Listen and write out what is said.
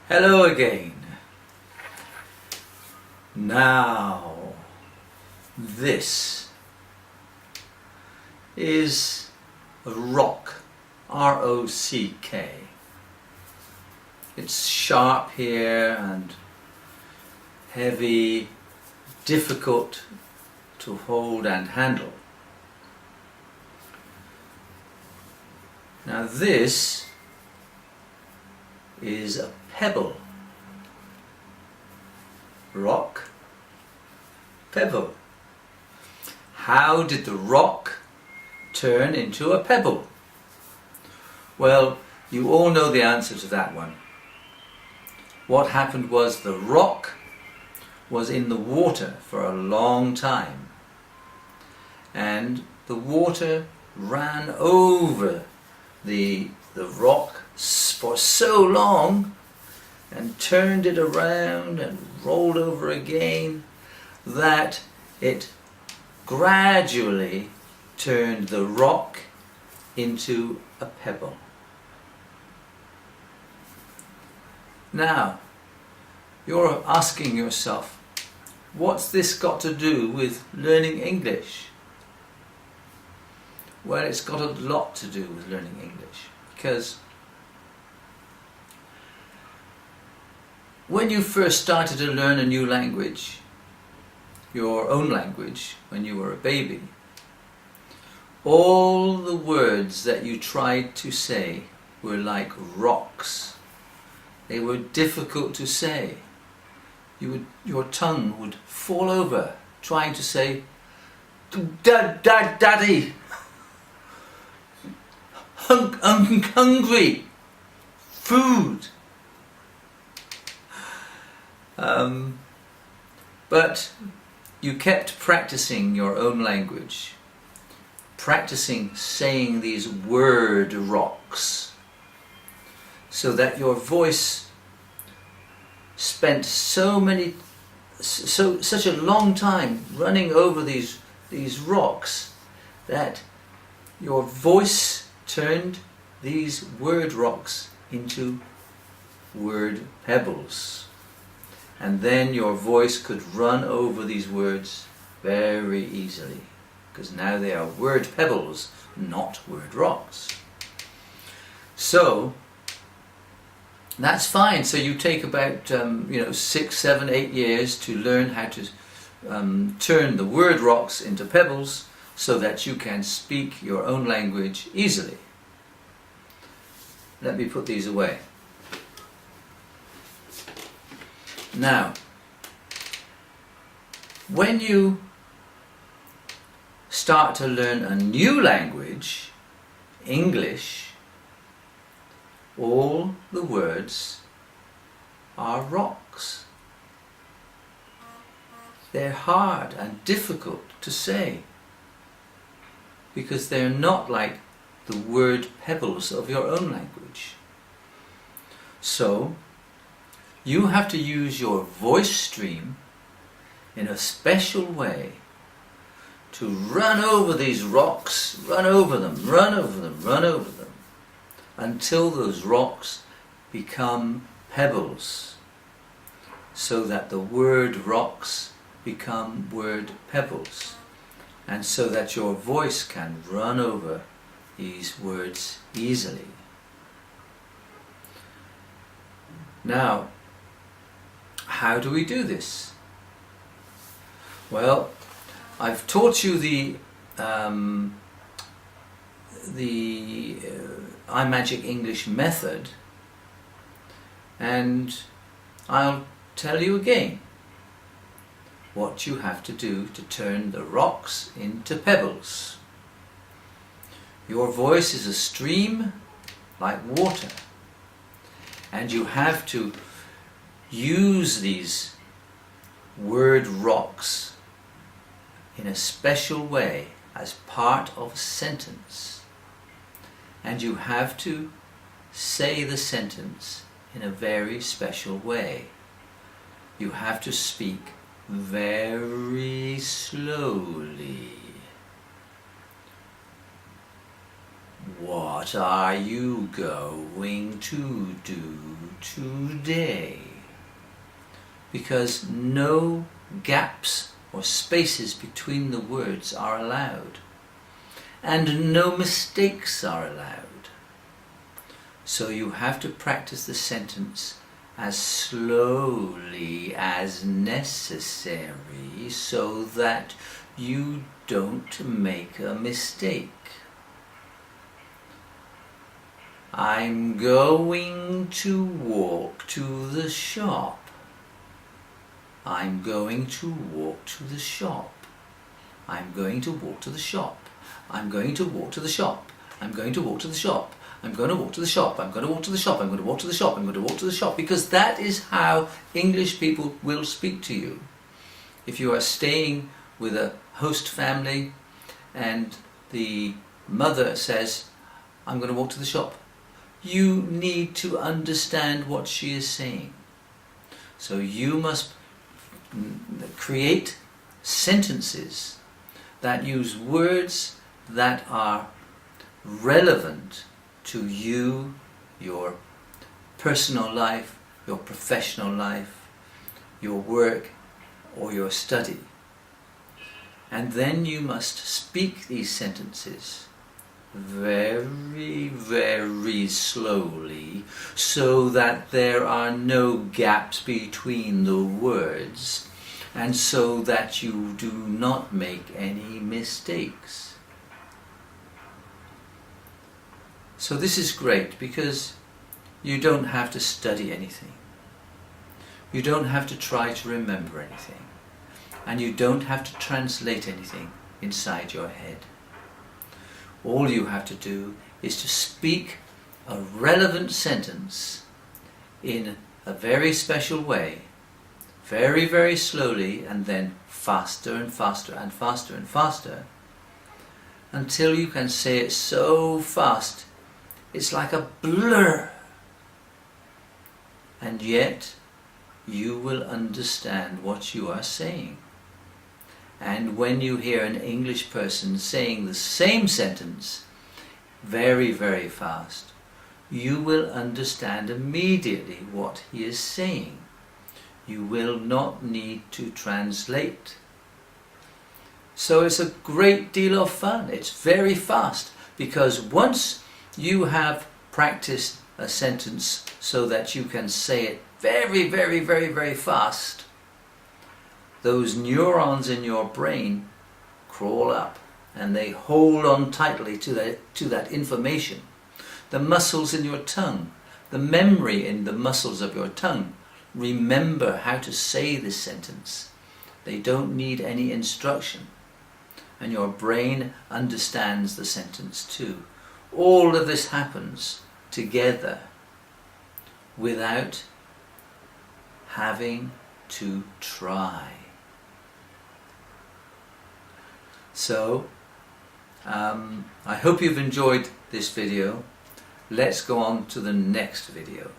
Hello again. Now, this is a rock, R-O-C-K. It's sharp here and heavy, difficult to hold and handle. Now this is a pebble. Rock, pebble. How did the rock turn into a pebble? Well, you all know the answer to that one. What happened was the rock was in the water for a long time, and the water ran over the rock for so long and turned it around and rolled over again that it gradually turned the rock into a pebble. Now, you're asking yourself, what's this got to do with learning English? Well, it's got a lot to do with learning English, because when you first started to learn a new language, your own language, when you were a baby, all the words that you tried to say were like rocks. They were difficult to say. Your tongue would fall over trying to say, Daddy, hungry, food. But you kept practicing your own language, practicing saying these word rocks, so that your voice spent such a long time running over these rocks that your voice turned these word rocks into word pebbles. And then your voice could run over these words very easily, because now they are word pebbles, not word rocks. So that's fine. So you take about 6, 7, 8 years to learn how to turn the word rocks into pebbles so that you can speak your own language easily. Let me put these away. Now, when you start to learn a new language, English, all the words are rocks. They're hard and difficult to say because they're not like the word pebbles of your own language. So, you have to use your voice stream in a special way to run over these rocks, run over them, run over them, run over them, until those rocks become pebbles, so that the word rocks become word pebbles, and so that your voice can run over these words easily. Now, how do we do this? Well, I've taught you the iMagic English method, and I'll tell you again what you have to do to turn the rocks into pebbles. Your voice is a stream like water, and you have to use these word rocks in a special way as part of a sentence, and you have to say the sentence in a very special way. You have to speak very slowly. Why? What are you going to do today? Because no gaps or spaces between the words are allowed, and no mistakes are allowed. So you have to practice the sentence as slowly as necessary so that you don't make a mistake. I'm going to walk to the shop. I'm going to walk to the shop. I'm going to walk to the shop. I'm going to walk to the shop. I'm going to walk to the shop. I'm going to walk to the shop. I'm going to walk to the shop. I'm going to walk to the shop. I'm going to walk to the shop. Because that is how English people will speak to you. If you are staying with a host family and the mother says, I'm going to walk to the shop, you need to understand what she is saying. So you must create sentences that use words that are relevant to you, your personal life, your professional life, your work or your study. And then you must speak these sentences very, very slowly so that there are no gaps between the words and so that you do not make any mistakes. So this is great because you don't have to study anything. You don't have to try to remember anything. And you don't have to translate anything inside your head. All you have to do is to speak a relevant sentence in a very special way, very, very slowly, and then faster and faster and faster and faster, until you can say it so fast it's like a blur. And yet you will understand what you are saying. And when you hear an English person saying the same sentence very, very fast, you will understand immediately what he is saying. You will not need to translate. So it's a great deal of fun. It's very fast because once you have practiced a sentence so that you can say it very, very, very, very fast, those neurons in your brain crawl up and they hold on tightly to that information. The muscles in your tongue, the memory in the muscles of your tongue remember how to say this sentence. They don't need any instruction. And your brain understands the sentence too. All of this happens together without having to try. So, I hope you've enjoyed this video. Let's go on to the next video.